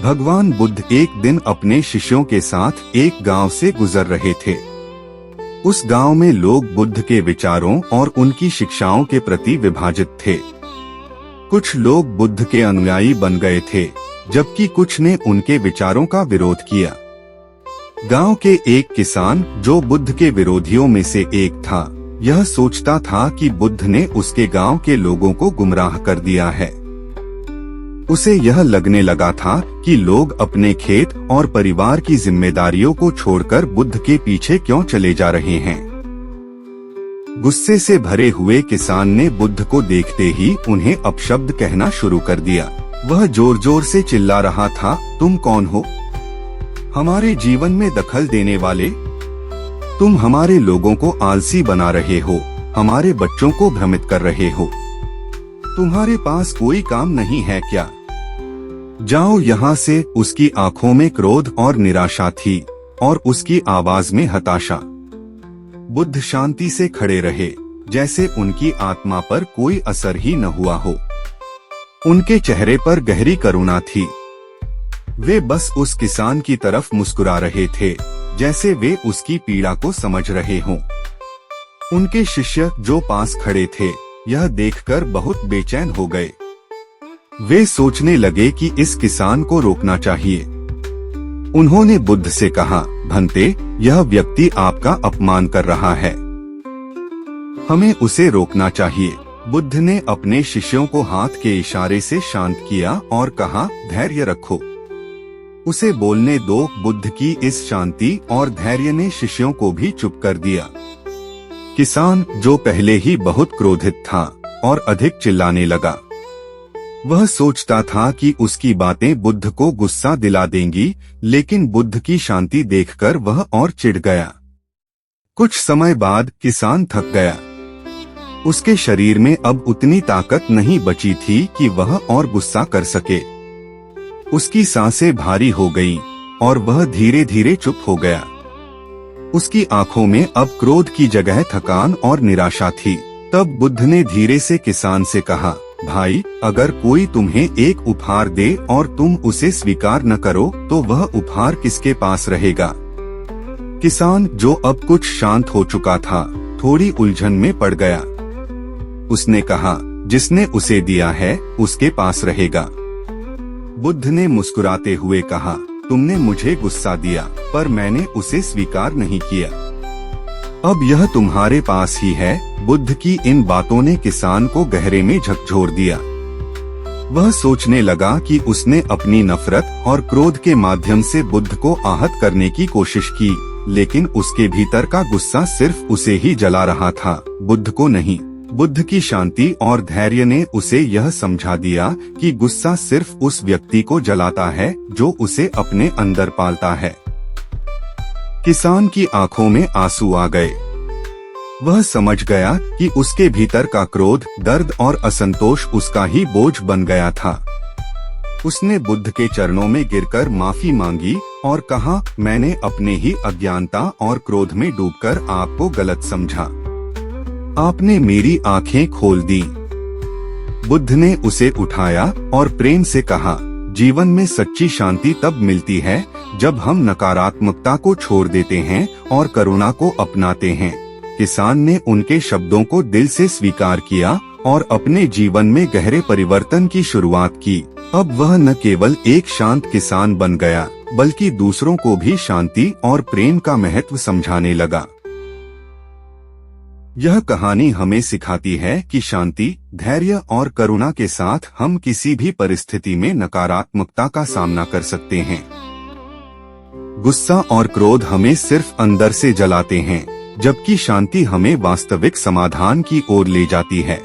भगवान बुद्ध एक दिन अपने शिष्यों के साथ एक गांव से गुजर रहे थे। उस गांव में लोग बुद्ध के विचारों और उनकी शिक्षाओं के प्रति विभाजित थे। कुछ लोग बुद्ध के अनुयायी बन गए थे, जबकि कुछ ने उनके विचारों का विरोध किया। गांव के एक किसान, जो बुद्ध के विरोधियों में से एक था, यह सोचता था कि बुद्ध ने उसके गांव के लोगों को गुमराह कर दिया है। उसे यह लगने लगा था कि लोग अपने खेत और परिवार की जिम्मेदारियों को छोड़कर बुद्ध के पीछे क्यों चले जा रहे हैं। गुस्से से भरे हुए किसान ने बुद्ध को देखते ही उन्हें अपशब्द कहना शुरू कर दिया। वह जोर जोर से चिल्ला रहा था, तुम कौन हो? हमारे जीवन में दखल देने वाले? तुम हमारे लोगों को आलसी बना रहे हो, हमारे बच्चों को भ्रमित कर रहे हो। तुम्हारे पास कोई काम नहीं है क्या? जाओ यहाँ से। उसकी आंखों में क्रोध और निराशा थी और उसकी आवाज में हताशा। बुद्ध शांति से खड़े रहे, जैसे उनकी आत्मा पर कोई असर ही न हुआ हो। उनके चेहरे पर गहरी करुणा थी। वे बस उस किसान की तरफ मुस्कुरा रहे थे, जैसे वे उसकी पीड़ा को समझ रहे हों। उनके शिष्य जो पास खड़े थे, यह देखकर बहुत बेचैन हो गए। वे सोचने लगे कि इस किसान को रोकना चाहिए। उन्होंने बुद्ध से कहा, भंते, यह व्यक्ति आपका अपमान कर रहा है, हमें उसे रोकना चाहिए। बुद्ध ने अपने शिष्यों को हाथ के इशारे से शांत किया और कहा, धैर्य रखो, उसे बोलने दो। बुद्ध की इस शांति और धैर्य ने शिष्यों को भी चुप कर दिया। किसान, जो पहले ही बहुत क्रोधित था और अधिक चिल्लाने लगा, वह सोचता था कि उसकी बातें बुद्ध को गुस्सा दिला देंगी, लेकिन बुद्ध की शांति देखकर वह और चिढ़ गया। कुछ समय बाद किसान थक गया। उसके शरीर में अब उतनी ताकत नहीं बची थी कि वह और गुस्सा कर सके। उसकी सांसें भारी हो गईं और वह धीरे धीरे चुप हो गया। उसकी आंखों में अब क्रोध की जगह थकान और निराशा थी। तब बुद्ध ने धीरे से किसान से कहा, भाई, अगर कोई तुम्हें एक उपहार दे और तुम उसे स्वीकार न करो, तो वह उपहार किसके पास रहेगा? किसान, जो अब कुछ शांत हो चुका था, थोड़ी उलझन में पड़ गया। उसने कहा, जिसने उसे दिया है उसके पास रहेगा। बुद्ध ने मुस्कुराते हुए कहा, तुमने मुझे गुस्सा दिया, पर मैंने उसे स्वीकार नहीं किया। अब यह तुम्हारे पास ही है। बुद्ध की इन बातों ने किसान को गहरे में झकझोर दिया। वह सोचने लगा कि उसने अपनी नफरत और क्रोध के माध्यम से बुद्ध को आहत करने की कोशिश की, लेकिन उसके भीतर का गुस्सा सिर्फ उसे ही जला रहा था, बुद्ध को नहीं। बुद्ध की शांति और धैर्य ने उसे यह समझा दिया कि गुस्सा सिर्फ उस व्यक्ति को जलाता है जो उसे अपने अंदर पालता है। किसान की आंखों में आंसू आ गए। वह समझ गया कि उसके भीतर का क्रोध, दर्द और असंतोष उसका ही बोझ बन गया था। उसने बुद्ध के चरणों में गिरकर माफी मांगी और कहा, मैंने अपने ही अज्ञानता और क्रोध में डूबकर आपको गलत समझा। आपने मेरी आंखें खोल दी। बुद्ध ने उसे उठाया और प्रेम से कहा, जीवन में सच्ची शांति तब मिलती है जब हम नकारात्मकता को छोड़ देते हैं और करुणा को अपनाते हैं। किसान ने उनके शब्दों को दिल से स्वीकार किया और अपने जीवन में गहरे परिवर्तन की शुरुआत की। अब वह न केवल एक शांत किसान बन गया, बल्कि दूसरों को भी शांति और प्रेम का महत्व समझाने लगा। यह कहानी हमें सिखाती है कि शांति, धैर्य और करुणा के साथ हम किसी भी परिस्थिति में नकारात्मकता का सामना कर सकते हैं। गुस्सा और क्रोध हमें सिर्फ अंदर से जलाते हैं, जबकि शांति हमें वास्तविक समाधान की ओर ले जाती है।